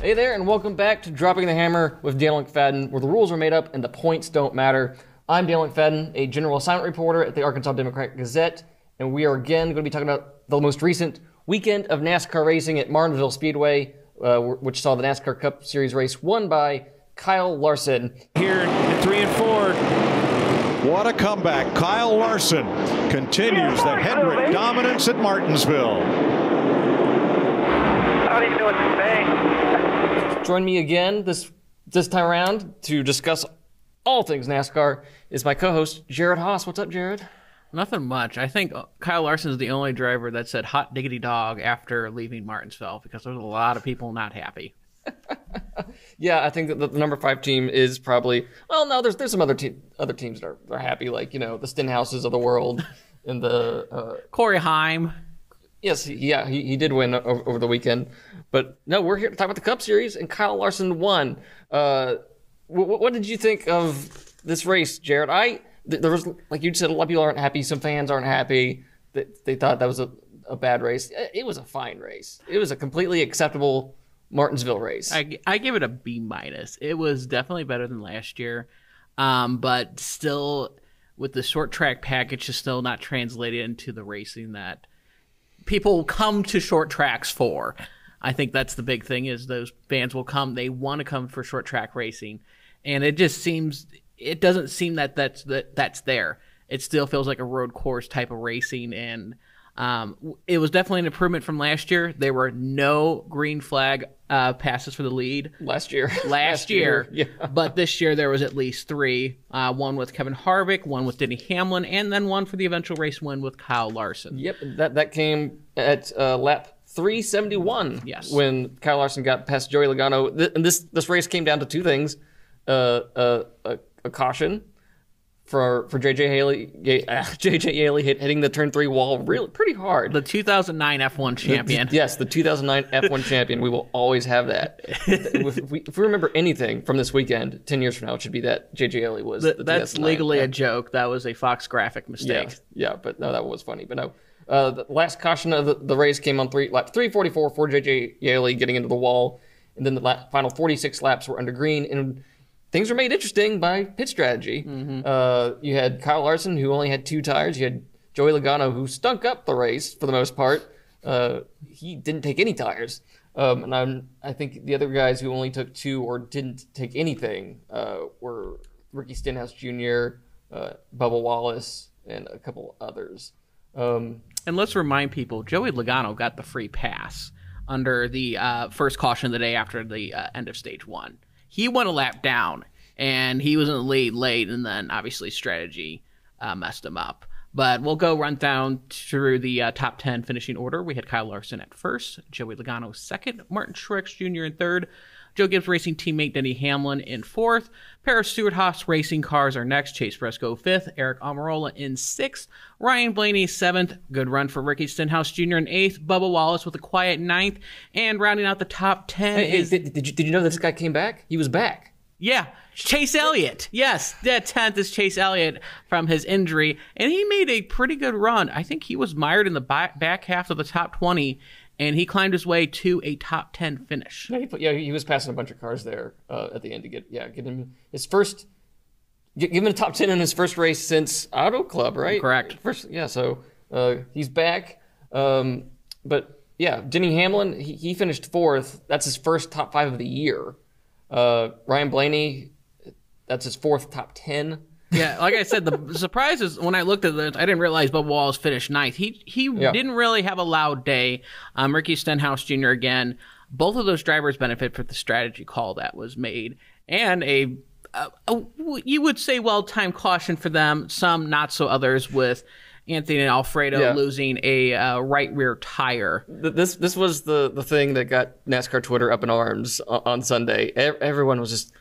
Hey there, and welcome back to Dropping the Hammer with Dale McFadden, where the rules are made up and the points don't matter. I'm Dale McFadden, a general assignment reporter at the Arkansas Democrat-Gazette, and we are again going to be talking about the most recent weekend of NASCAR racing at Martinsville Speedway, which saw the NASCAR Cup Series race won by Kyle Larson. Here in 3 and 4. What a comeback. Kyle Larson continues the Hendrick dominance at Martinsville. How do you doing today? Join me again this time around to discuss all things NASCAR is my co-host, Jared Haas. What's up, Jared? Nothing much. I think Kyle Larson is the only driver that said hot diggity dog after leaving Martinsville because there's a lot of people not happy. Yeah, I think that the number 5 team is probably, well, no, there's some other teams that are happy, like, you know, the Stenhouses of the world and the Corey Heim. Yes, he did win over the weekend. But no, we're here to talk about the Cup Series, and Kyle Larson won. What did you think of this race, Jared? There was, like you said, a lot of people aren't happy. Some fans aren't happy. They thought that was a bad race. It was a fine race. It was a completely acceptable Martinsville race. I give it a B-. It was definitely better than last year, but still, with the short track package, is still not translated into the racing that people come to short tracks for. I think that's the big thing, is those fans will come. They want to come for short track racing, and it doesn't seem that that's there. It still feels like a road course type of racing, and it was definitely an improvement from last year. There were no green flag passes for the lead last year. Last year. Yeah. But this year there was at least 3. One with Kevin Harvick, one with Denny Hamlin, and then one for the eventual race win with Kyle Larson. Yep, that came at lap 371. Yes. When Kyle Larson got past Joey Logano. And this race came down to 2 things: a caution for JJ Haley hitting the turn 3 wall really pretty hard. The 2009 F1 champion. Yes, the 2009 F1 champion. We will always have that. If we remember anything from this weekend, 10 years from now, it should be that JJ Haley was. That's legally a joke. That was a Fox graphic mistake. Yeah, but no, that was funny. But no, the last caution of the race came on lap 344 for JJ Haley getting into the wall, and then the final 46 laps were under green, and things were made interesting by pit strategy. Mm-hmm. You had Kyle Larson, who only had 2 tires. You had Joey Logano, who stunk up the race for the most part. He didn't take any tires. And I think the other guys who only took 2 or didn't take anything were Ricky Stenhouse Jr., Bubba Wallace, and a couple others. And let's remind people, Joey Logano got the free pass under the first caution of the day after the end of stage 1. He went a lap down, and he was in the lead late, and then obviously strategy messed him up. But we'll go run down through the top 10 finishing order. We had Kyle Larson at first, Joey Logano second, Martin Truex Jr. in third, Joe Gibbs Racing teammate Denny Hamlin in fourth. Pair of Stewart-Haas racing cars are next. Chase Briscoe fifth, Eric Almirola in sixth, Ryan Blaney seventh. Good run for Ricky Stenhouse Jr. in eighth. Bubba Wallace with a quiet ninth. And rounding out the top 10 did you know this guy came back? He was back. Yeah, Chase Elliott. Yes, that 10th is Chase Elliott from his injury, and he made a pretty good run. I think he was mired in the back half of the top 20, and he climbed his way to a top 10 finish. Yeah, he was passing a bunch of cars there at the end to get him his first, give him a top 10 in his first race since Auto Club, right? Correct. So he's back. But yeah, Denny Hamlin, he finished fourth. That's his first top 5 of the year. Ryan Blaney, that's his fourth top 10. Yeah, like I said, the surprise is when I looked at this, I didn't realize Bubba Wallace finished ninth. He didn't really have a loud day. Ricky Stenhouse Jr. again. Both of those drivers benefit from the strategy call that was made, and a you would say well-timed caution for them. Some not so, others with Anthony Alfredo losing a right rear tire. This was the thing that got NASCAR Twitter up in arms on Sunday. Everyone was just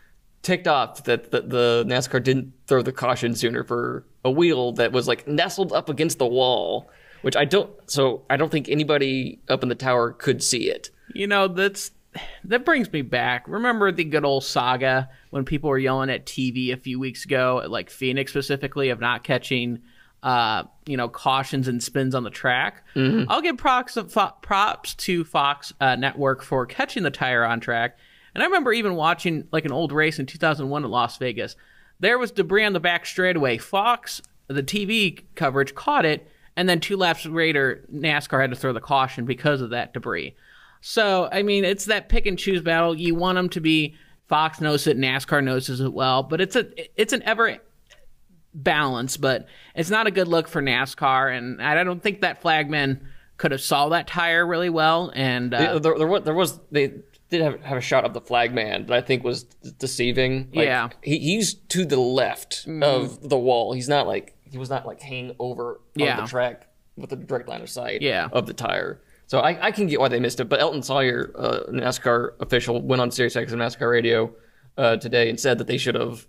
ticked off that the NASCAR didn't throw the caution sooner for a wheel that was like nestled up against the wall, which I don't think anybody up in the tower could see it. You know, that brings me back. Remember the good old saga when people were yelling at TV a few weeks ago, like Phoenix specifically, of not catching cautions and spins on the track. Mm-hmm. I'll give props to Fox Network for catching the tire on track And I remember even watching like an old race in 2001 at Las Vegas. There was debris on the back straightaway. Fox, the TV coverage, caught it, and then 2 laps later, NASCAR had to throw the caution because of that debris. So, I mean, it's that pick and choose battle. You want them to be, Fox knows it, NASCAR knows it well, but it's an ever balance, but it's not a good look for NASCAR, and I don't think that flagman could have saw that tire really well. And they did have a shot of the flagman that I think was deceiving. Like, he's to the left of the wall. He was not like hanging over on the track with a direct line of sight of the tire. So I can get why they missed it. But Elton Sawyer, NASCAR official, went on SiriusXM NASCAR radio today and said that they should have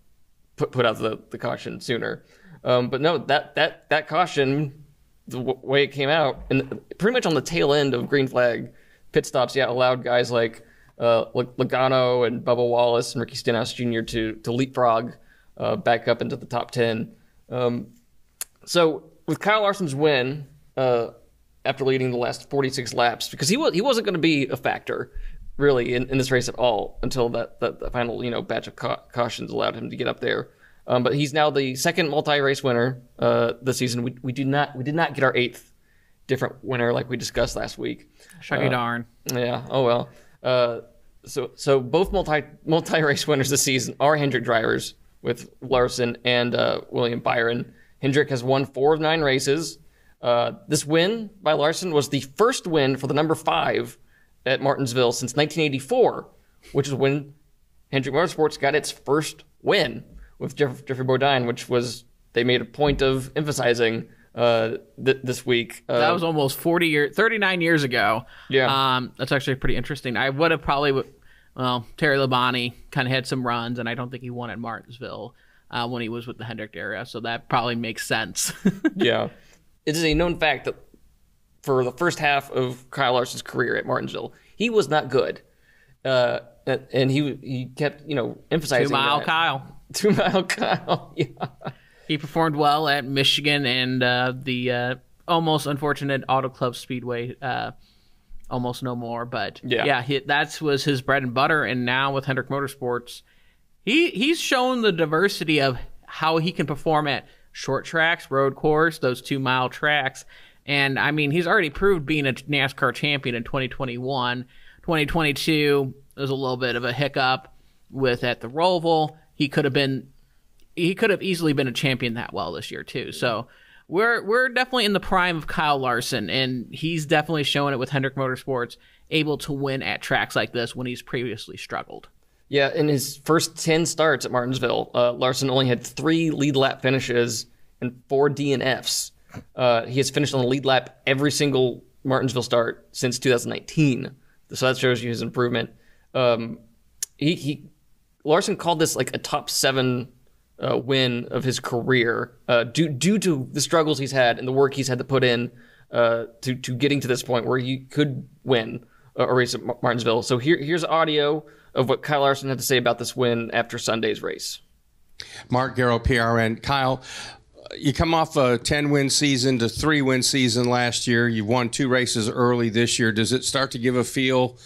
put out the caution sooner. But no, that caution, the way it came out, and pretty much on the tail end of green flag pit stops, allowed guys like Logano and Bubba Wallace and Ricky Stenhouse Jr. to leapfrog back up into the top 10. So with Kyle Larson's win, after leading the last 46 laps, because he wasn't going to be a factor really in this race at all until that final batch of cautions allowed him to get up there. But he's now the second multi-race winner this season. We did not get our 8th different winner like we discussed last week. Shucky darn. Yeah. Oh well. So both multi-race winners this season are Hendrick drivers with Larson and William Byron. Hendrick has won 4 of 9 races. This win by Larson was the first win for the number 5 at Martinsville since 1984, which is when Hendrick Motorsports got its first win with Jeffrey Bodine, which was they made a point of emphasizing this week. That was almost 39 years ago. Yeah. That's actually pretty interesting. I would have probably, Terry Labonte kind of had some runs, and I don't think he won at Martinsville when he was with the Hendrick era, so that probably makes sense. Yeah. It is a known fact that for the first half of Kyle Larson's career at Martinsville, he was not good. And he kept, emphasizing 2 Mile that. Kyle. 2 Mile Kyle, yeah. He performed well at Michigan and the almost unfortunate Auto Club Speedway, almost no more. But that was his bread and butter. And now with Hendrick Motorsports, he's shown the diversity of how he can perform at short tracks, road course, those 2 mile tracks. And I mean, he's already proved being a NASCAR champion in 2021. 2022 was a little bit of a hiccup at the Roval. He could have easily been a champion that well this year too. So we're definitely in the prime of Kyle Larson, and he's definitely showing it with Hendrick Motorsports, able to win at tracks like this when he's previously struggled. Yeah, in his first 10 starts at Martinsville, Larson only had 3 lead lap finishes and 4 DNFs. He has finished on the lead lap every single Martinsville start since 2019. So that shows you his improvement. Larson called this like a top 7 win of his career due to the struggles he's had and the work he's had to put in to getting to this point where he could win a race at Martinsville. So here's audio of what Kyle Larson had to say about this win after Sunday's race. Mark Garrow, PRN. Kyle, you come off a 10-win season to 3-win season last year. You've won 2 races early this year. Does it start to give a feel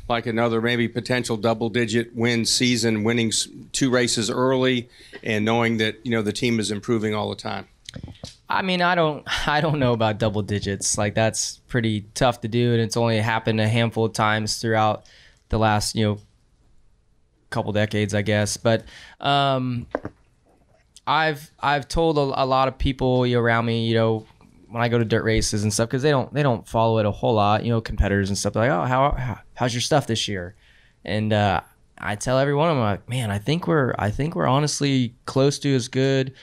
like another maybe potential double-digit win season, winning 2 races early and knowing that the team is improving all the time? I mean, I don't know about double digits. Like, that's pretty tough to do, and it's only happened a handful of times throughout the last couple decades, I guess. But I've told a lot of people around me, when I go to dirt races and stuff, because they don't follow it a whole lot, competitors and stuff. They're like, oh, how's your stuff this year? And I tell every one of them, like, man, I think we're honestly close to as good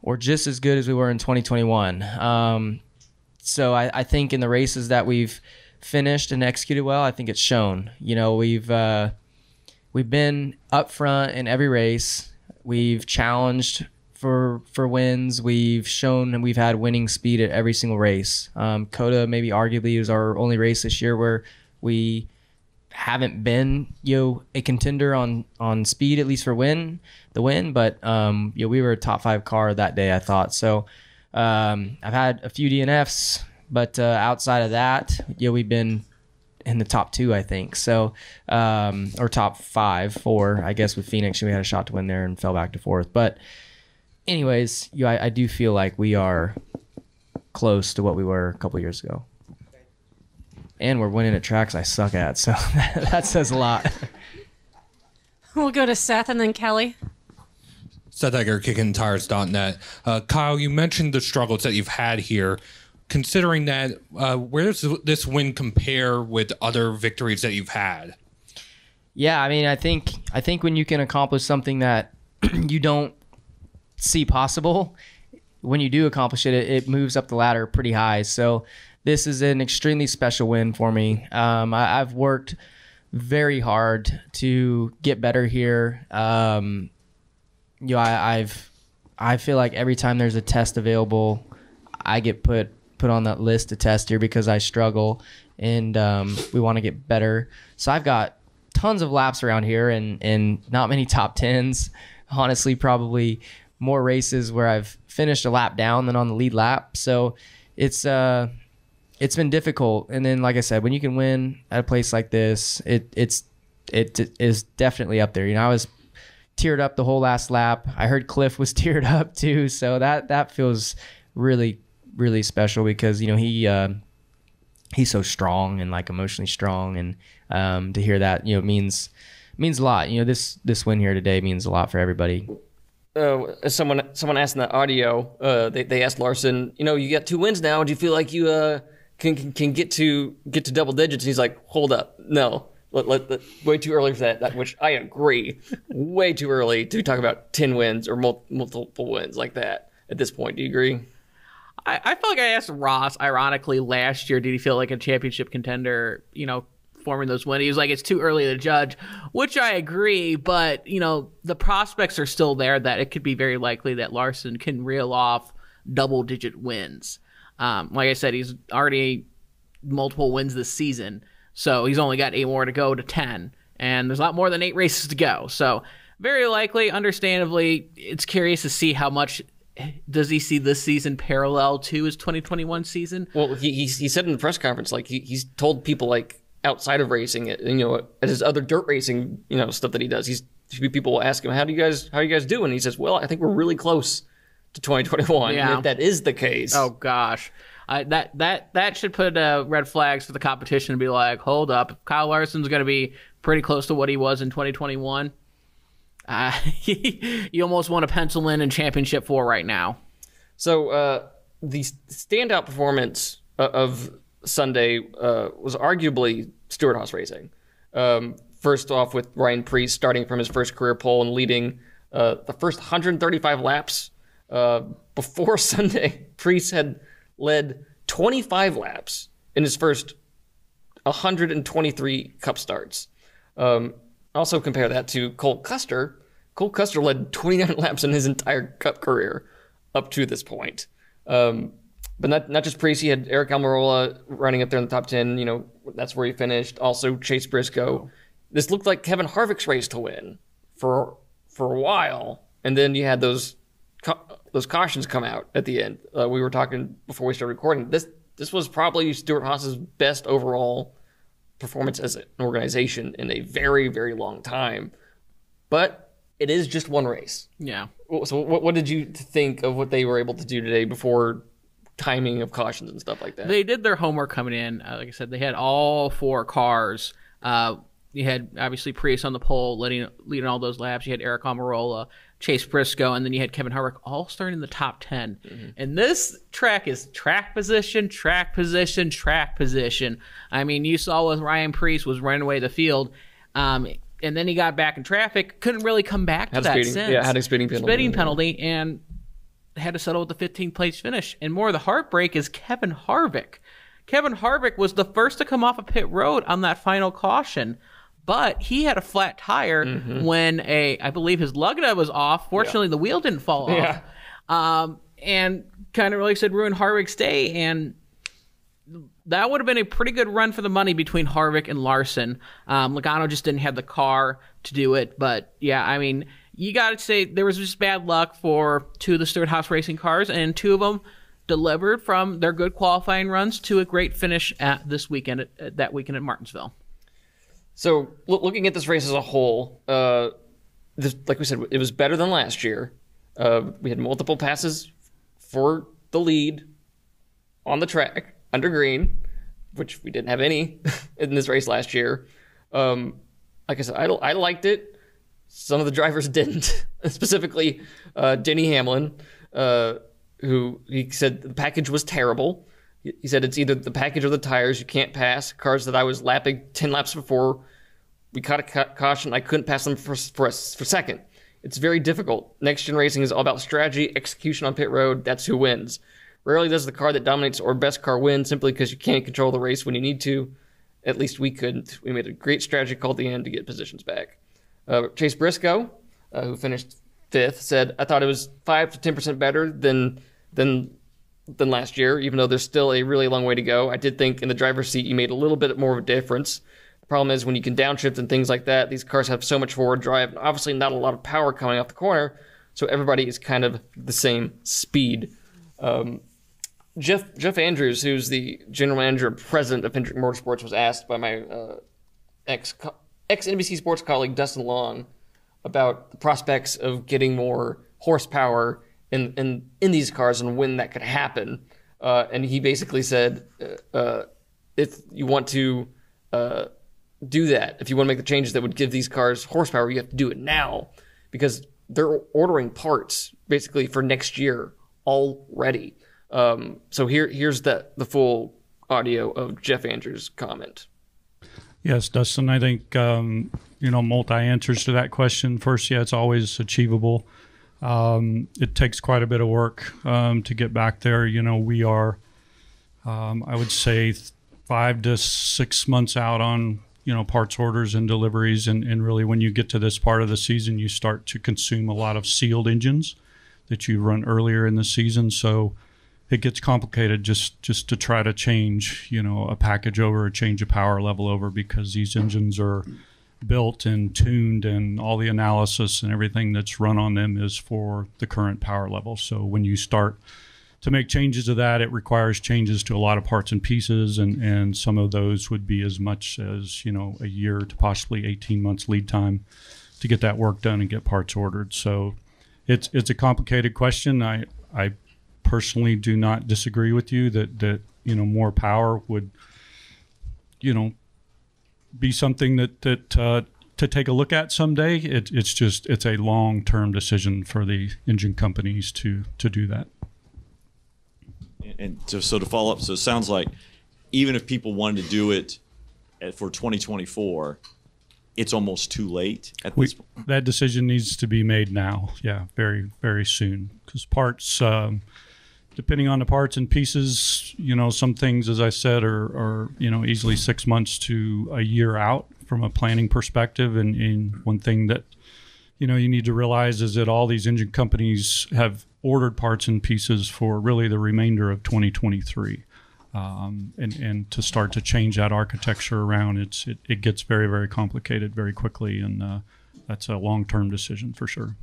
or just as good as we were in 2021. So I think in the races that we've finished and executed well, I think it's shown. We've been up front in every race. We've challenged for wins. We've shown and we've had winning speed at every single race. COTA maybe arguably is our only race this year where we haven't been a contender on speed, at least for the win. But we were a top 5 car that day, I thought. So I've had a few DNFs, but outside of that, we've been in the top 2, I think. So, or top 5, 4, I guess with Phoenix, we had a shot to win there and fell back to 4th. But anyways, I do feel like we are close to what we were a couple years ago. And we're winning at tracks I suck at, so that says a lot. We'll go to Seth and then Kelly. Seth Egger, KickingTires.net. Kyle, you mentioned the struggles that you've had here. Considering that, where does this win compare with other victories that you've had? Yeah, I mean, I think when you can accomplish something that you don't see possible, when you do accomplish it, it moves up the ladder pretty high. So this is an extremely special win for me. I've worked very hard to get better here. I feel like every time there's a test available, I get put on that list to test here because I struggle, and we want to get better. So I've got tons of laps around here and not many top 10s. Honestly, probably more races where I've finished a lap down than on the lead lap. So it's been difficult. And then, like I said, when you can win at a place like this, it is definitely up there. I was teared up the whole last lap. I heard Cliff was teared up too. So that feels really, really special because, he's so strong and like emotionally strong. And to hear that, means a lot. This win here today means a lot for everybody. Someone asked in the audio, they asked Larson, you got 2 wins now. Do you feel like you can get to double digits? And he's like, hold up, no, way too early for that. Which I agree, way too early to talk about 10 wins or multiple wins like that at this point. Do you agree? I feel like I asked Ross, ironically, last year, did he feel like a championship contender, forming those wins? He was like, it's too early to judge, which I agree, but, the prospects are still there that it could be very likely that Larson can reel off double-digit wins. Like I said, he's already multiple wins this season, so he's only got 8 more to go to 10, and there's a lot more than 8 races to go. So very likely, understandably, it's curious to see how much does he see this season parallel to his 2021 season. Well, he said in the press conference, like he's told people like outside of racing, at his other dirt racing, stuff that he does, people will ask him, how are you guys doing? And he says, well, I think we're really close to 2021. Yeah. And if that is the case, oh gosh, that should put red flags for the competition and be like, hold up, if Kyle Larson's going to be pretty close to what he was in 2021. You almost want to pencil in Championship 4 right now. So the standout performance of Sunday was arguably Stewart-Haas Racing. First off with Ryan Preece starting from his first career pole and leading the first 135 laps. Before Sunday, Preece had led 25 laps in his first 123 Cup starts. Also compare that to Cole Custer. Cole Custer led 29 laps in his entire Cup career up to this point. But not just Preece, he had Eric Almirola running up there in the top 10. That's where he finished. Also Chase Briscoe. This looked like Kevin Harvick's race to win for a while. And then you had those cautions come out at the end. We were talking before we started recording. This was probably Stewart-Haas's best overall performance as an organization in a very, very long time. But it is just one race. Yeah. So what did you think of what they were able to do today before timing of cautions and stuff like that? They did their homework coming in. Like I said, they had all 4 cars. You had obviously Preece on the pole leading all those laps. You had Eric Almirola, Chase Briscoe, and then you had Kevin Harvick all starting in the top 10. Mm-hmm. And this track is track position, track position, track position. I mean, you saw with Ryan Preece was running away the field, and then he got back in traffic, couldn't really come back to that since. Yeah, had a speeding penalty. And had to settle with the 15th place finish. And more of the heartbreak is Kevin Harvick. Kevin Harvick was the first to come off of pit road on that final caution. But he had a flat tire when I believe his lug nut was off. Fortunately, the wheel didn't fall off. And kind of, like I said, ruined Harvick's day. And that would have been a pretty good run for the money between Harvick and Larson. Logano just didn't have the car to do it. But, yeah, I mean, you got to say there was just bad luck for 2 of the Stewart-Haas Racing cars. And 2 of them, delivered from their good qualifying runs to a great finish at this weekend, that weekend at Martinsville. So looking at this race as a whole, like we said, it was better than last year. We had multiple passes for the lead on the track under green, which we didn't have any in this race last year. Like I said, I liked it. Some of the drivers didn't, specifically Denny Hamlin, who he said the package was terrible. He said it's either the package or the tires. You can't pass. Cars that I was lapping 10 laps before, we caught a caution. I couldn't pass them for second. It's very difficult. Next Gen Racing is all about strategy, execution on pit road. That's who wins. Rarely does the car that dominates or best car win simply because you can't control the race when you need to. At least we couldn't. We made a great strategy call at the end to get positions back. Chase Briscoe, who finished 5th, said, I thought it was 5 to 10% better than last year, even though there's still a really long way to go. I did think in the driver's seat you made a little bit more of a difference. The problem is when you can downshift and things like that, these cars have so much forward drive, and obviously not a lot of power coming off the corner, so everybody is kind of the same speed. Jeff Andrews, who's the general manager and president of Hendrick Motorsports, was asked by my ex-NBC Sports colleague Dustin Long about the prospects of getting more horsepower in these cars and when that could happen. And he basically said, if you want to do that, if you want to make the changes that would give these cars horsepower, you have to do it now, because they're ordering parts basically for next year already. So here's the full audio of Jeff Andrews' comment. Yes, Dustin, I think, multi-answers to that question. First, yeah, it's always achievable. It takes quite a bit of work to get back there. We are, I would say, 5 to 6 months out on, parts orders and deliveries. And really, when you get to this part of the season, you start to consume a lot of sealed engines that you run earlier in the season. So it gets complicated just to try to change, a package over or change a power level over, because these engines are built and tuned, and all the analysis and everything that's run on them is for the current power level. So when you start to make changes to that, it requires changes to a lot of parts and pieces, and some of those would be as much as, a year to possibly 18 months lead time to get that work done and get parts ordered. So it's a complicated question. I personally do not disagree with you that more power would be something that to take a look at someday. It's a long-term decision for the engine companies to do that. And so to follow up, so it sounds like even if people wanted to do it for 2024, it's almost too late at this point. That decision needs to be made now. Yeah, very, very soon, because parts, depending on the parts and pieces, some things, as I said, are easily 6 months to a year out from a planning perspective. And one thing that, you need to realize is that all these engine companies have ordered parts and pieces for really the remainder of 2023. And to start to change that architecture around, it gets very, very complicated very quickly. And that's a long-term decision for sure.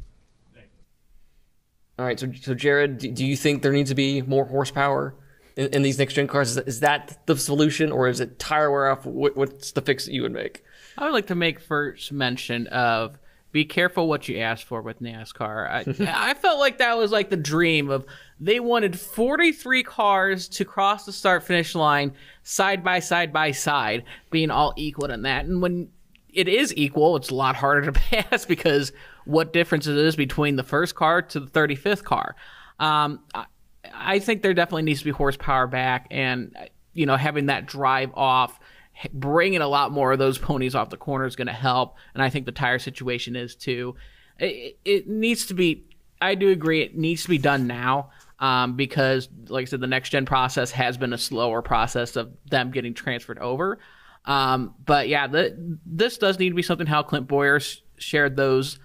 All right, so Jared, do you think there needs to be more horsepower in these next-gen cars? Is that the solution, or is it tire wear off? What's the fix that you would make? I would like to make first mention of be careful what you ask for with NASCAR. I felt like that was like the dream of, they wanted 43 cars to cross the start-finish line side by side, being all equal in that. And when it is equal, it's a lot harder to pass, because what difference it is between the first car to the 35th car. I think there definitely needs to be horsepower back, and having that drive off, bringing a lot more of those ponies off the corner is going to help, and I think the tire situation is too. It needs to be, I do agree, it needs to be done now, because, like I said, the next gen process has been a slower process of them getting transferred over. But yeah, this does need to be something. How Clint Boyer shared those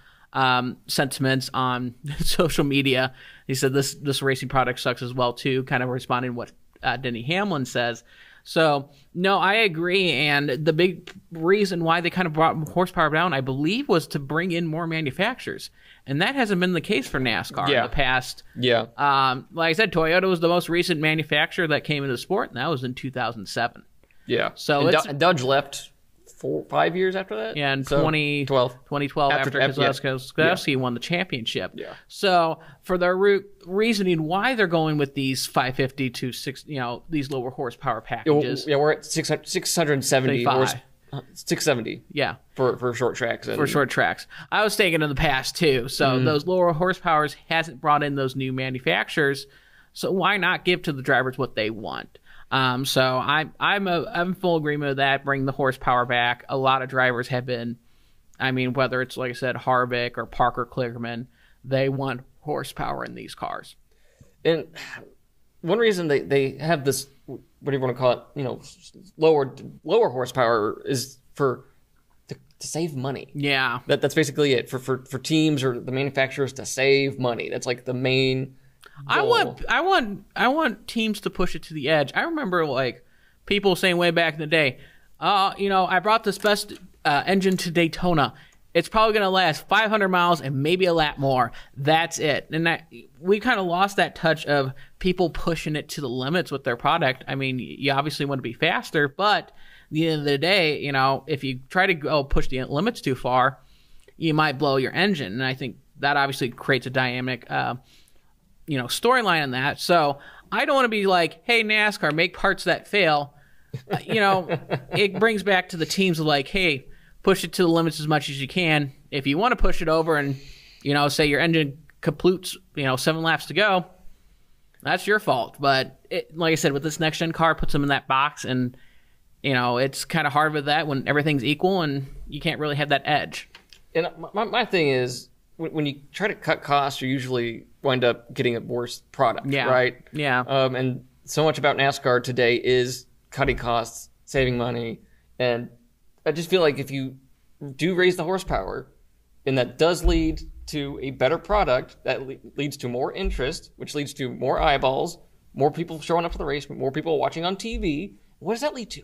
sentiments on social media. He said this racing product sucks as well too, kind of responding to what Denny Hamlin says. So, no, I agree. And the big reason why they kind of brought horsepower down, I believe, was to bring in more manufacturers. And that hasn't been the case for NASCAR in the past. Yeah. Like I said, Toyota was the most recent manufacturer that came into the sport, and that was in 2007. Yeah. So and Dodge left 5 years after that? Yeah, in So, 2012 after Keselowski won the championship. Yeah. So for their reasoning why they're going with these 550 to 6, these lower horsepower packages. Yeah, we're at 670 horsepower. 670. Yeah. For short tracks. For short tracks. I was thinking in the past too. So those lower horsepowers hasn't brought in those new manufacturers. So why not give to the drivers what they want? So I'm in full agreement with that. Bring the horsepower back. A lot of drivers have been, whether it's like I said, Harvick or Parker Kligerman, they want horsepower in these cars. And one reason they have this, what do you want to call it? Lower horsepower is to save money. Yeah, that's basically it for teams or the manufacturers to save money. That's like the main. I want teams to push it to the edge. I remember people saying way back in the day, I brought this best engine to Daytona. It's probably going to last 500 miles and maybe a lap more. That's it. And we kind of lost that touch of people pushing it to the limits with their product. You obviously want to be faster, but at the end of the day, if you try to go push the limits too far, you might blow your engine. And I think that obviously creates a dynamic storyline in that. So I don't want to be like, hey, NASCAR, make parts that fail. It brings back to the teams of like, hey, push it to the limits as much as you can. If you want to push it over and, say your engine completes, 7 laps to go, that's your fault. But like I said, with this next gen car, puts them in that box, and, it's kind of hard with that when everything's equal and you can't really have that edge. And my thing is, when you try to cut costs, you usually wind up getting a worse product, right? Yeah. And so much about NASCAR today is cutting costs, saving money, and I just feel like if you do raise the horsepower, and that does lead to a better product, that leads to more interest, which leads to more eyeballs, more people showing up for the race, more people watching on TV. What does that lead to?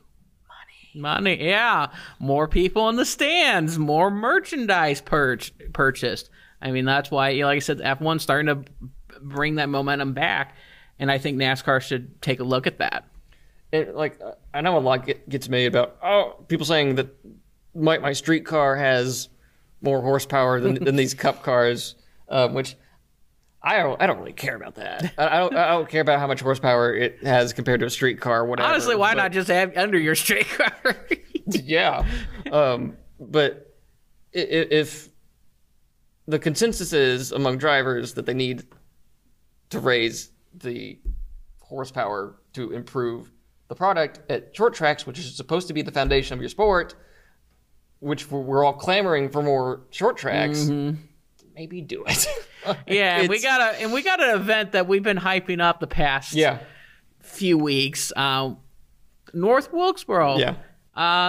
Money, yeah. More people in the stands, more merchandise purchased. That's why, like I said, F1's starting to bring that momentum back, and I think NASCAR should take a look at that. And I know a lot gets made about people saying that my street car has more horsepower than these cup cars, which I don't really care about that. I don't care about how much horsepower it has compared to a street car or whatever. Honestly, why not just have under your street car? Yeah, but if the consensus is among drivers that they need to raise the horsepower to improve the product at short tracks, which is supposed to be the foundation of your sport, which we're all clamoring for more short tracks, maybe do it. Yeah, we got an event that we've been hyping up the past few weeks. North Wilkesboro. Yeah.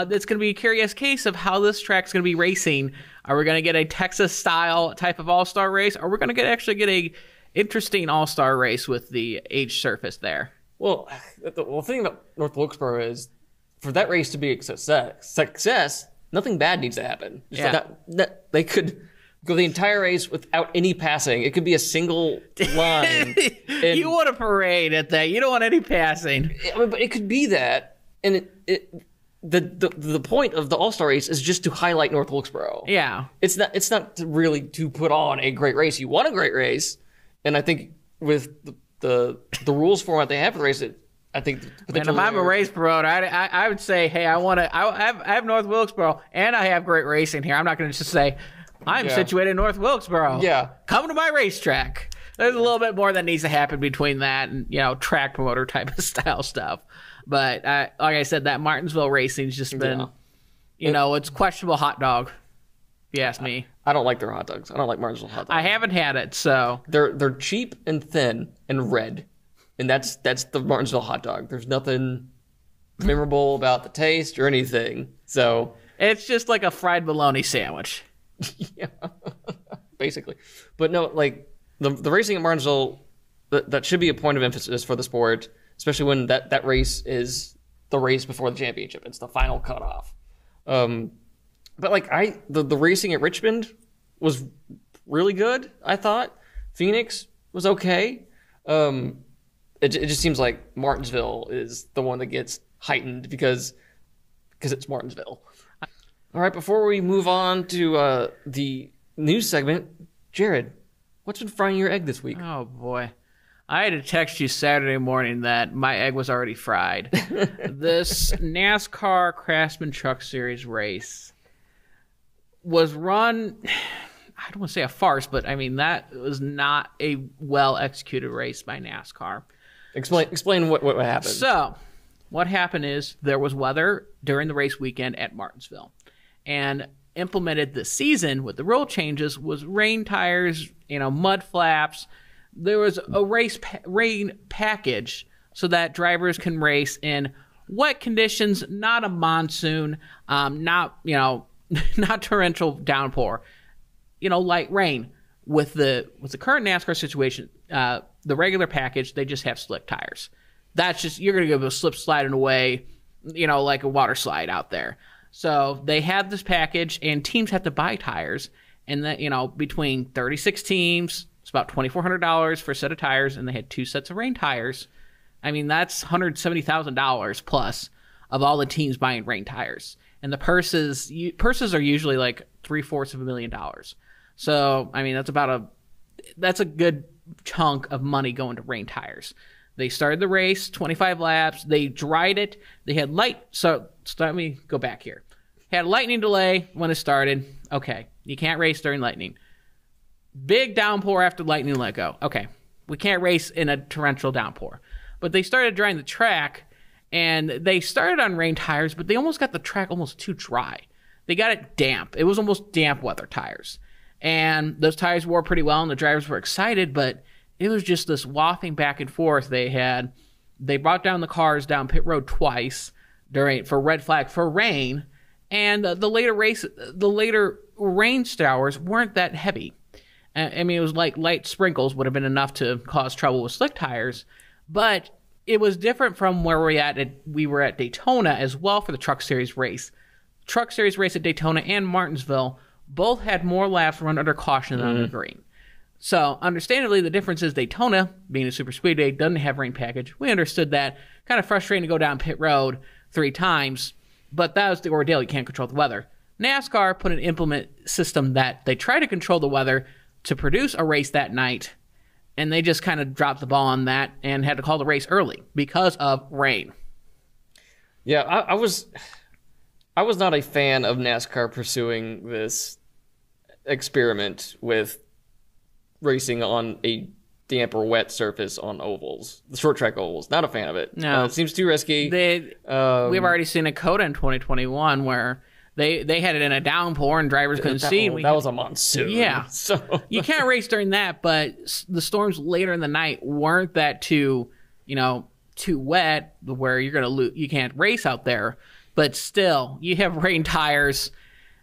It's going to be a curious case of how this track's going to be racing. Are we going to get a Texas-style type of all-star race, or are we going to actually get a interesting all-star race with the age surface there? Well, the thing about North Wilkesboro is, for that race to be a success, nothing bad needs to happen. They could go the entire race without any passing. It could be a single line. You want a parade at that. You don't want any passing. But it could be that, and the point of the All-Star race is just to highlight North Wilkesboro. Yeah. It's not really to put on a great race. You want a great race, and I think with the rules format they have for the race, I think. And if I'm a race promoter, I would say, hey, I have North Wilkesboro, and I have great racing here. I'm not going to just say I'm situated in North Wilkesboro. Yeah, come to my racetrack. There's a little bit more that needs to happen between that and track promoter type of style stuff. But like I said, that Martinsville racing's just been, it's questionable hot dog. If you ask me, I don't like their hot dogs. I don't like Martinsville hot dogs. I haven't had it, so they're cheap and thin and red, and that's the Martinsville hot dog. There's nothing memorable about the taste or anything. So it's just like a fried bologna sandwich. Yeah, basically. But no, like the racing at Martinsville, that should be a point of emphasis for the sport, especially when that race is the race before the championship. It's the final cutoff. But like the racing at Richmond was really good. I thought Phoenix was okay. It just seems like Martinsville is the one that gets heightened because it's Martinsville. All right, before we move on to the news segment, Jared, what's been frying your egg this week? Oh boy. I had to text you Saturday morning that my egg was already fried. This NASCAR Craftsman Truck Series race was run, I don't want to say a farce, but I mean, that was not a well-executed race by NASCAR. Explain what happened. So, what happened is there was weather during the race weekend at Martinsville. And implemented this season with the rule changes was rain tires, mud flaps. There was a rain package so that drivers can race in wet conditions, not a monsoon, not torrential downpour, light rain. With the current NASCAR situation, the regular package, they just have slick tires. That's just, you're going to go slip sliding away, like a water slide out there. So they have this package, and teams have to buy tires, and that between 36 teams, it's about $2,400 for a set of tires, and they had 2 sets of rain tires. I mean, that's $170,000 plus of all the teams buying rain tires, and the purses are usually like $750,000. So I mean, that's a good chunk of money going to rain tires. They started the race, 25 laps. They dried it. They had let me go back here. Had a lightning delay when it started. Okay, you can't race during lightning. Big downpour after lightning let go. Okay, we can't race in a torrential downpour. But they started drying the track, and they started on rain tires, but they almost got the track almost too dry. They got it damp. It was almost damp weather tires. And those tires wore pretty well, and the drivers were excited, but it was just this wafting back and forth. They brought down the cars down pit road twice for red flag for rain, and the later rain showers weren't that heavy. I mean, it was like light sprinkles would have been enough to cause trouble with slick tires, but it was different from where we were at Daytona as well for the Truck Series race. Truck Series race at Daytona and Martinsville both had more laps run under caution than under green. So, understandably, the difference is Daytona, being a super speedway, doesn't have rain package. We understood that. Kind of frustrating to go down pit road 3 times, but that was the ordeal. You can't control the weather. NASCAR put an implement system that they try to control the weather to produce a race that night, and they just kind of dropped the ball on that and had to call the race early because of rain. Yeah, I was not a fan of NASCAR pursuing this experiment with racing on a damp or wet surface on ovals, the short track ovals. Not a fan of it. No, it seems too risky. We've already seen a COTA in 2021 where they had it in a downpour and drivers couldn't see. That was a monsoon. Yeah, so you can't race during that. But the storms later in the night weren't that too wet where you're gonna you can't race out there. But still, you have rain tires.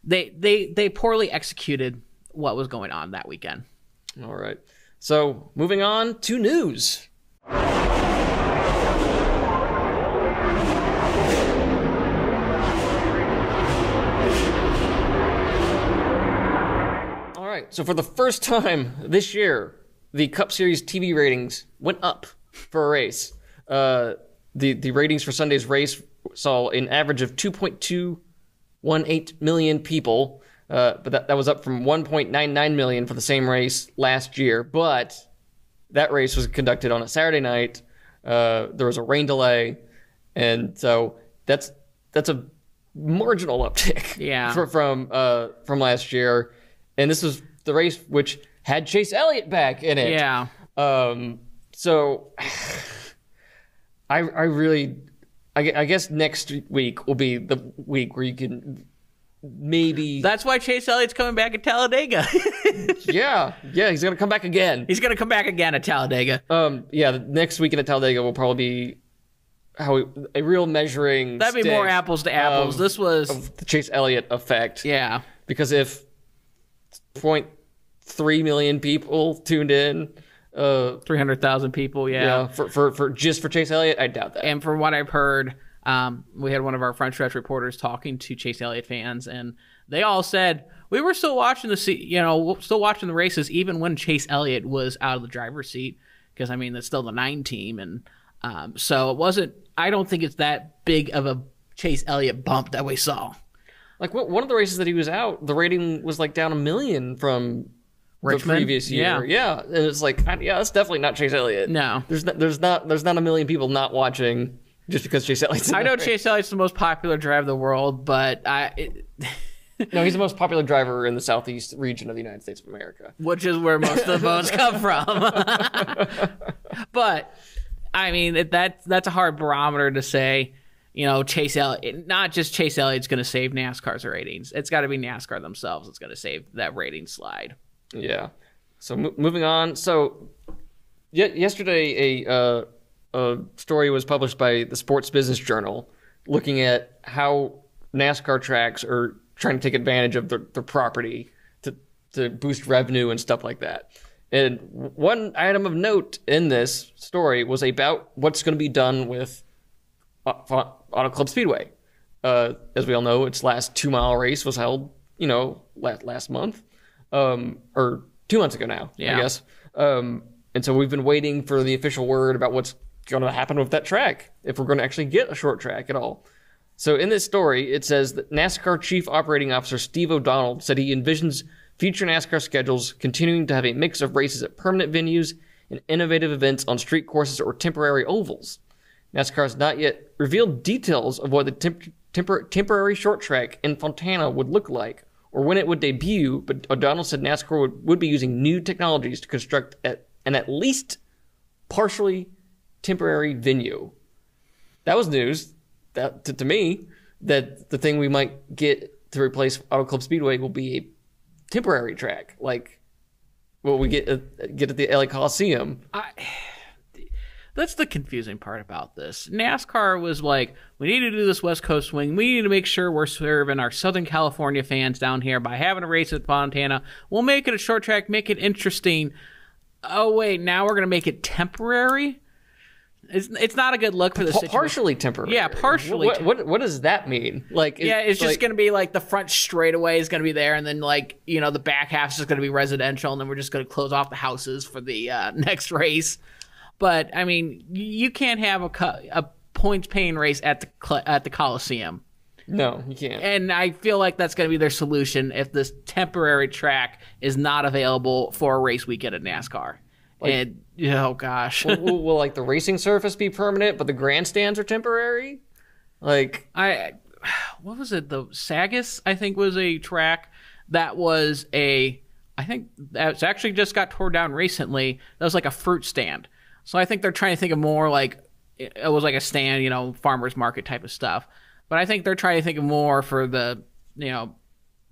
They poorly executed what was going on that weekend. All right. So, moving on to news. All right. So, for the first time this year, the Cup Series TV ratings went up for a race. The ratings for Sunday's race saw an average of 2.218 million people. But that was up from 1.99 million for the same race last year. But that race was conducted on a Saturday night. There was a rain delay, and so that's a marginal uptick. Yeah. from last year. And this was the race which had Chase Elliott back in it. Yeah. So I guess next week will be the week where you can. Maybe that's why Chase Elliott's coming back at Talladega. yeah, he's gonna come back again. He's gonna come back again at Talladega. The next weekend at Talladega will probably be a real measuring. That'd be more apples to apples. This was of the Chase Elliott effect. Yeah, because if 0.3 million people tuned in, 300,000 people. Yeah, for Chase Elliott, I doubt that. And from what I've heard, We had one of our front stretch reporters talking to Chase Elliott fans, and they all said we were still watching the races even when Chase Elliott was out of the driver's seat, because I mean that's still the 9 team, and so it wasn't. I don't think it's that big of a Chase Elliott bump that we saw. Like one of the races that he was out, the rating was like down 1 million from Richmond? the previous year. Yeah, and it's like, yeah, that's definitely not Chase Elliott. No, there's not 1 million people not watching just because Chase Elliott's. I know Chase Elliott's the most popular driver in the world, but no, he's the most popular driver in the southeast region of the United States of America, which is where most of the votes come from. But I mean, that's a hard barometer to say. Chase Elliott, not just Chase Elliott's going to save NASCAR's ratings. It's got to be NASCAR themselves that's going to save that rating slide. Yeah. So moving on. So yesterday, a story was published by the Sports Business Journal looking at how NASCAR tracks are trying to take advantage of their property to boost revenue and stuff like that. And one item of note in this story was about what's going to be done with Auto Club Speedway. As we all know, its last 2-mile race was held, last month, or 2 months ago now, I guess. And so we've been waiting for the official word about what's going to happen with that track, if we're going to actually get a short track at all. So in this story, it says that NASCAR Chief Operating Officer Steve O'Donnell said he envisions future NASCAR schedules continuing to have a mix of races at permanent venues and innovative events on street courses or temporary ovals. NASCAR has not yet revealed details of what the temporary short track in Fontana would look like or when it would debut, but O'Donnell said NASCAR would be using new technologies to construct an at least partially temporary venue. That was news to me, that the thing we might get to replace Auto Club Speedway will be a temporary track, like what we get at the LA Coliseum. That's the confusing part about this. NASCAR was like, we need to do this West Coast swing. We need to make sure we're serving our Southern California fans down here by having a race at Fontana. We'll make it a short track, make it interesting. Oh, wait, now we're going to make it temporary? It's not a good look for the situation. Partially temporary. Yeah, partially. What does that mean? It's just going to be like the front straightaway is going to be there, and then the back half is just going to be residential, and then we're just going to close off the houses for the next race. But I mean, you can't have a points-paying race at the Coliseum. No, you can't. And I feel like that's going to be their solution if this temporary track is not available for a race weekend at NASCAR. Oh gosh, will like the racing surface be permanent, but the grandstands are temporary? What was it? The Sagas, I think, was a track that was I think that's actually just got torn down recently. That was like a fruit stand. So I think they're trying to think of more like it was like a stand, farmers market type of stuff. But I think they're trying to think of more for the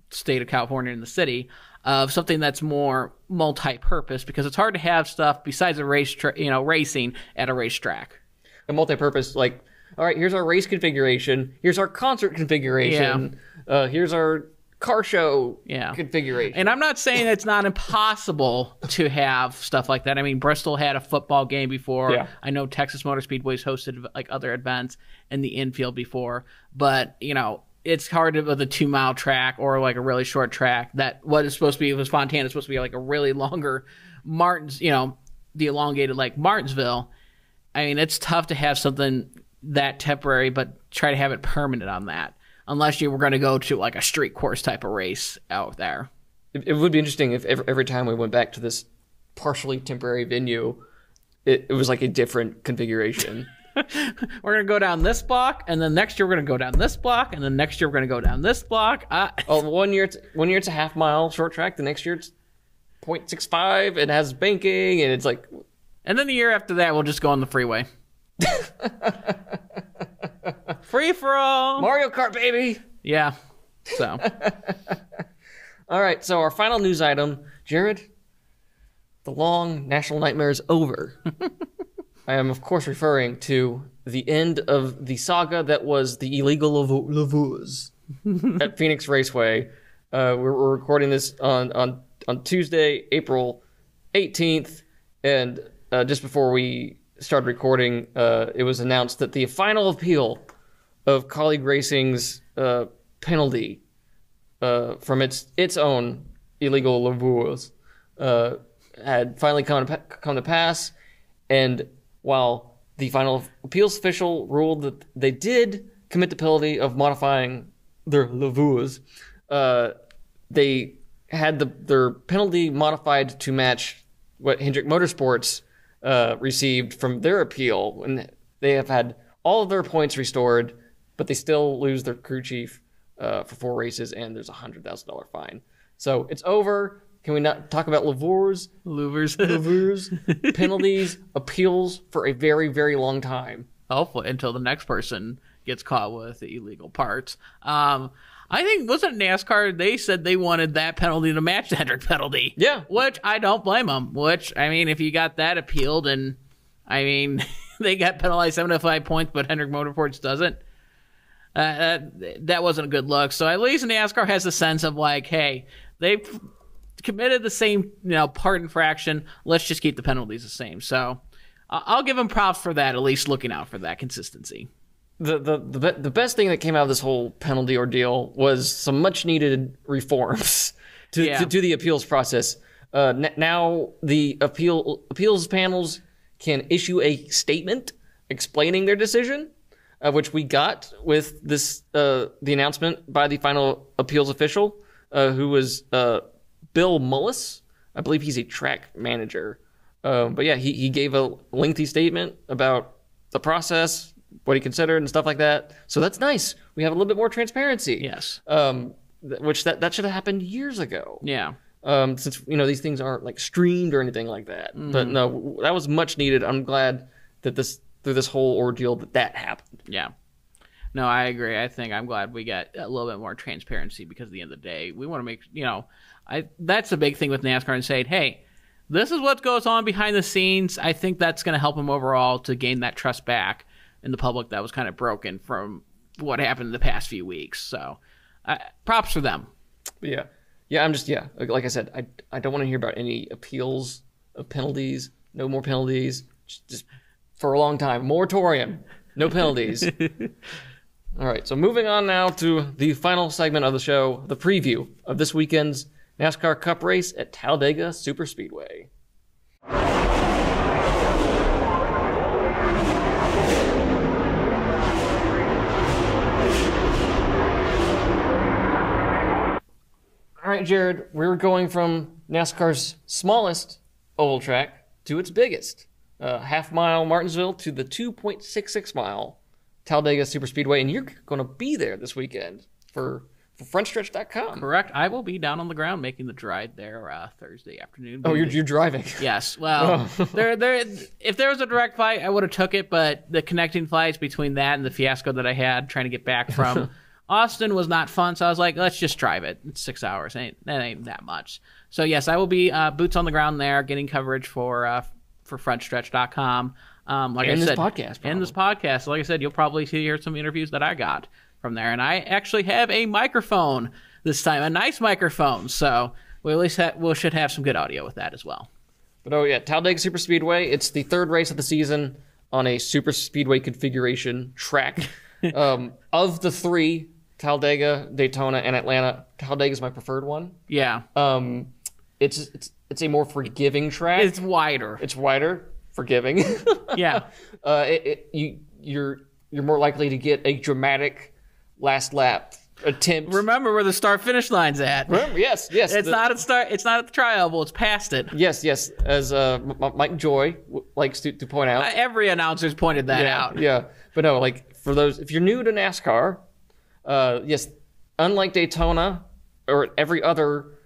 state of California and the city of something that's more multi-purpose, because it's hard to have stuff besides a race, racing at a racetrack. A multi-purpose, all right, here's our race configuration, here's our concert configuration, here's our car show configuration. And I'm not saying it's not impossible to have stuff like that. I mean, Bristol had a football game before. Yeah. I know Texas Motor Speedway's hosted other events in the infield before, but it's hard with a 2-mile track or like a really short track. That what is supposed to be was Fontana. It's supposed to be like a really longer Martins, the elongated like Martinsville. I mean, it's tough to have something that temporary, but try to have it permanent on that. Unless you were going to go to like a street course type of race out there. It would be interesting if every time we went back to this partially temporary venue, it was like a different configuration. We're going to go down this block, and then next year we're going to go down this block, and then next year we're going to go down this block. 1 year it's a half-mile short track. The next year it's 0.65. It has banking, and it's like... And then the year after that, we'll just go on the freeway. Free for all. Mario Kart, baby. Yeah. So. All right. So our final news item, Jared. The long national nightmare is over. I am, of course, referring to the end of the saga that was the illegal Lavuz at Phoenix Raceway. We're recording this on Tuesday, April 18th, and just before we started recording, it was announced that the final appeal of Colleague Racing's penalty from its own illegal laveurs had finally come to pass, and while the final appeals official ruled that they did commit the penalty of modifying their laveurs, they had their penalty modified to match what Hendrick Motorsports received from their appeal, and they have had all of their points restored, but they still lose their crew chief for 4 races, and there's a $100,000 fine. So it's over. Can we not talk about laveurs, penalties, appeals for a very, very long time? Hopefully, until the next person gets caught with the illegal parts. I think, wasn't NASCAR, they said they wanted that penalty to match the Hendrick penalty. Yeah. Which I don't blame them. Which, I mean, if you got that appealed and, I mean, they got penalized 75 points, but Hendrick Motorsports doesn't, that wasn't a good look. So at least NASCAR has a sense of like, hey, they've committed the same, part infraction. Let's just keep the penalties the same. So I'll give them props for that, at least looking out for that consistency. The best thing that came out of this whole penalty ordeal was some much needed reforms to the appeals process. Now the appeals panels can issue a statement explaining their decision, which we got with this the announcement by the final appeals official, who was Bill Mullis. I believe he's a track manager. But yeah, he gave a lengthy statement about the process, what he considered and stuff like that. So that's nice. We have a little bit more transparency. Yes. Which that should have happened years ago. Yeah. Since these things aren't like streamed or anything like that. Mm-hmm. But no, that was much needed. I'm glad that through this whole ordeal that happened. Yeah. No, I agree. I'm glad we got a little bit more transparency, because at the end of the day, we want to make, that's the big thing with NASCAR, and saying, hey, this is what goes on behind the scenes. I think that's going to help them overall to gain that trust back in the public that was kind of broken from what happened in the past few weeks. So props for them. Yeah. Yeah, like I said, I don't want to hear about any appeals of penalties. No more penalties. Just for a long time. Moratorium. No penalties. All right, so moving on now to the final segment of the show, the preview of this weekend's NASCAR Cup race at Talladega Superspeedway. All right, Jared, we're going from NASCAR's smallest oval track to its biggest. Half-mile Martinsville to the 2.66-mile Talladega Superspeedway, and you're going to be there this weekend for frontstretch.com. Correct. I will be down on the ground making the drive there Thursday afternoon. Oh, you're driving? Yes. Well, if there was a direct flight, I would have took it, but the connecting flights between that and the fiasco that I had trying to get back from Austin was not fun, so I was like, let's just drive it. It's 6 hours. That ain't that much. So, yes, I will be boots on the ground there, getting coverage for frontstretch.com. Like I said, this podcast. Like I said, you'll probably hear some interviews that I got from there. And I actually have a microphone this time, a nice microphone. So we at least should have some good audio with that as well. But Talladega Superspeedway, it's the third race of the season on a Superspeedway configuration track. Of the three, Talladega, Daytona, and Atlanta, Talladega is my preferred one. Yeah. It's a more forgiving track. It's wider. Forgiving. Yeah. You're more likely to get a dramatic last lap attempt. Remember where the start-finish line's at. Yes. It's not at the tri-oval. It's past it. Yes. As Mike Joy likes to point out. Every announcer's pointed that out. Yeah. But no, like for those, if you're new to NASCAR, yes, unlike Daytona or every other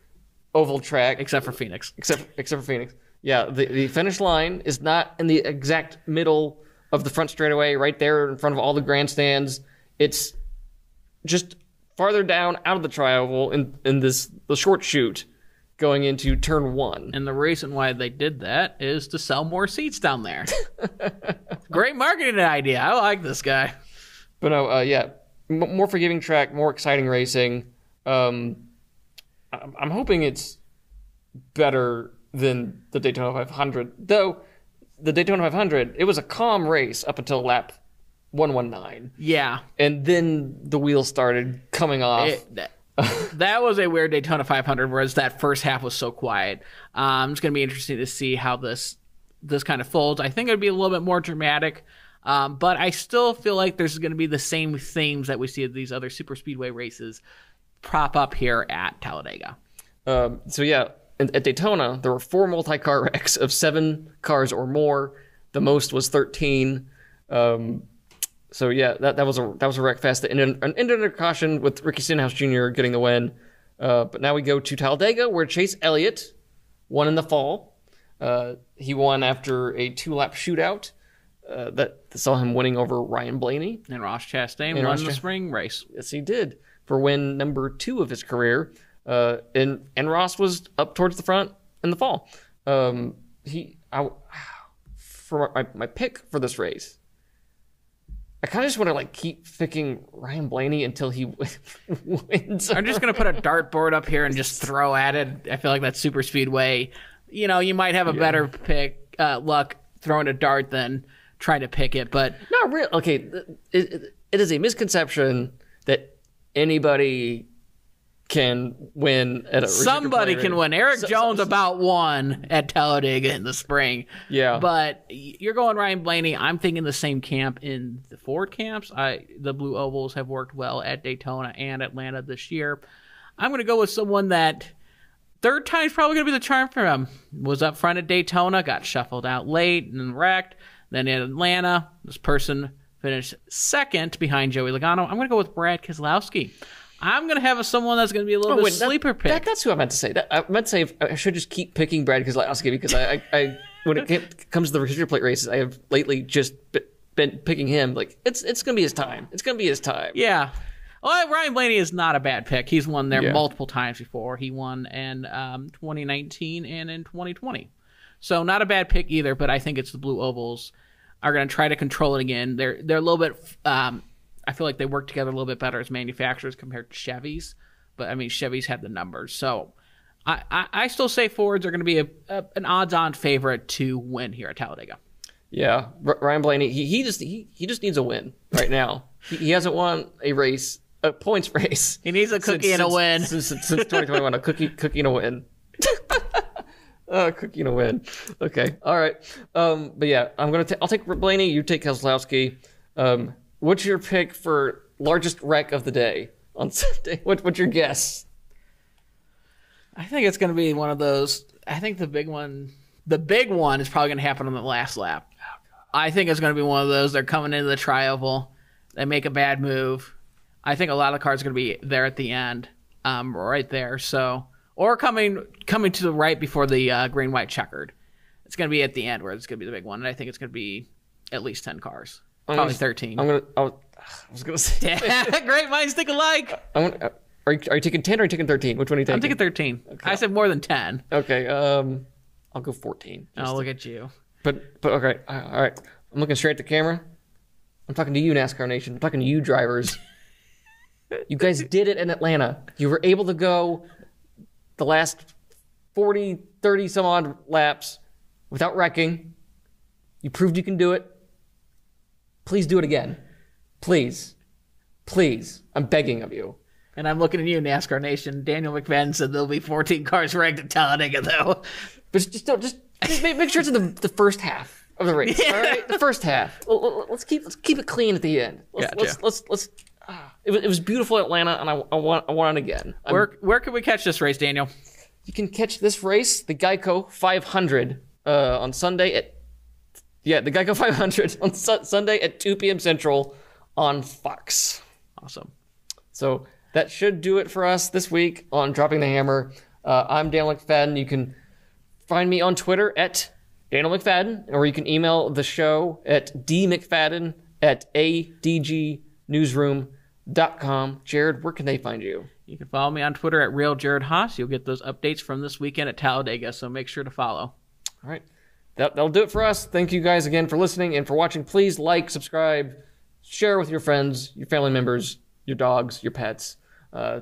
oval track except for Phoenix. Except for Phoenix. Yeah, the finish line is not in the exact middle of the front straightaway, right there in front of all the grandstands. It's just farther down out of the tri-oval in the short chute going into turn one. And the reason why they did that is to sell more seats down there. Great marketing idea. I like this guy. But no, more forgiving track, more exciting racing. I'm hoping it's better than the Daytona 500. Though the Daytona 500, it was a calm race up until lap 119. Yeah. And then the wheels started coming off. That was a weird Daytona 500, whereas that first half was so quiet. It's going to be interesting to see how this kind of folds. I think it would be a little bit more dramatic, but I still feel like there's going to be the same themes that we see at these other super speedway races prop up here at Talladega. At Daytona, there were 4 multi-car wrecks of 7 cars or more. The most was 13. That was a wreck fest that ended in a caution with Ricky Stenhouse Jr. getting the win. But now we go to Talladega, where Chase Elliott won in the fall. He won after a 2-lap shootout that saw him winning over Ryan Blaney. And Ross Chastain won the spring race. Yes, he did, for win number 2 of his career. And Ross was up towards the front in the fall. For my pick for this race, I kind of just want to keep picking Ryan Blaney until he wins. I'm just going to put a dartboard up here and just throw at it. I feel like that's super speedway. You might have a better luck throwing a dart than trying to pick it, but not really. Okay, it is a misconception that anybody can win at a somebody can win. Eric Jones about won at Talladega in the spring. Yeah, but you're going Ryan Blaney. I'm thinking the same camp in the Ford camps. The Blue Ovals have worked well at Daytona and Atlanta this year. I'm going to go with someone that third time's probably going to be the charm for him. Was up front at Daytona, got shuffled out late and wrecked. Then in Atlanta, this person finished second behind Joey Logano. I'm going to go with Brad Keselowski. I'm going to have someone that's going to be a little bit sleeper pick. That's who I meant to say. I meant to say I should just keep picking Brad Keselowski because I when it comes to the restrictor plate races, I have lately just been picking him. It's going to be his time. It's going to be his time. Yeah. Well, Ryan Blaney is not a bad pick. He's won there multiple times before. He won in 2019 and in 2020. So not a bad pick either, but I think it's the Blue Ovals are going to try to control it again. They're a little bit I feel like they work together a little bit better as manufacturers compared to Chevys. But, I mean, Chevys had the numbers. So I still say Fords are going to be an odds-on favorite to win here at Talladega. Yeah, Ryan Blaney, he just needs a win right now. He hasn't won a race, a points race. He needs a cookie and a win. Since 2021, a cookie and a win. Cookie and a win. Okay, all right. But yeah, I'll take Blaney. You take Keselowski. What's your pick for largest wreck of the day on Sunday? What's your guess? I think it's going to be one of those. I think the big one is probably going to happen on the last lap. I think it's going to be one of those. They're coming into the tri-oval. They make a bad move. I think a lot of the cars are going to be there at the end, right there. So, or coming to the right before the green, white, checkered. It's going to be at the end where it's going to be the big one, and I think it's going to be at least 10 cars. Probably 13. I was going to say. Great minds think alike. Are you taking 10 or are you taking 13? Which one are you taking? I'm taking 13. Okay. I said more than 10. Okay. I'll go 14. Look at you. But okay. All right. I'm looking straight at the camera. I'm talking to you, NASCAR Nation. I'm talking to you, drivers. You guys did it in Atlanta. You were able to go the last 40, 30 some odd laps without wrecking. You proved you can do it. Please do it again. Please. Please. I'm begging of you. And I'm looking at you, NASCAR Nation. Daniel McFadden said there'll be 14 cars wrecked at Talladega, though. But just make sure it's in the first half of the race. All right, the first half. Let's keep it clean at the end. Let's. It was beautiful in Atlanta, and I want it again. Where can we catch this race, Daniel? You can catch this race, the Geico 500, on Sunday at. Yeah, the Geico 500 on Sunday at 2 p.m. Central on Fox. Awesome. So that should do it for us this week on Dropping the Hammer. I'm Daniel McFadden. You can find me on Twitter at Daniel McFadden, or you can email the show at dmcfadden@adgnewsroom.com. Jared, where can they find you? You can follow me on Twitter at RealJaredHaas. You'll get those updates from this weekend at Talladega, so make sure to follow. All right. That'll do it for us. Thank you guys again for listening and for watching. Please like, subscribe, share with your friends, your family members, your dogs, your pets.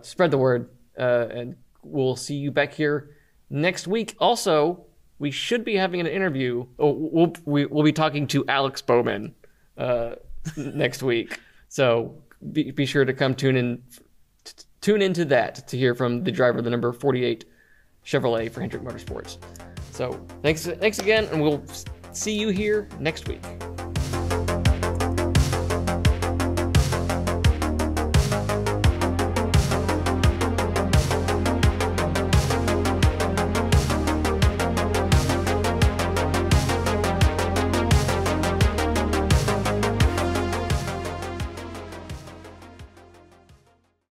Spread the word, and we'll see you back here next week. Also, we should be having an interview. We'll be talking to Alex Bowman next week. So be sure to come tune into that to hear from the driver of the number 48 Chevrolet for Hendrick Motorsports. So thanks again, and we'll see you here next week.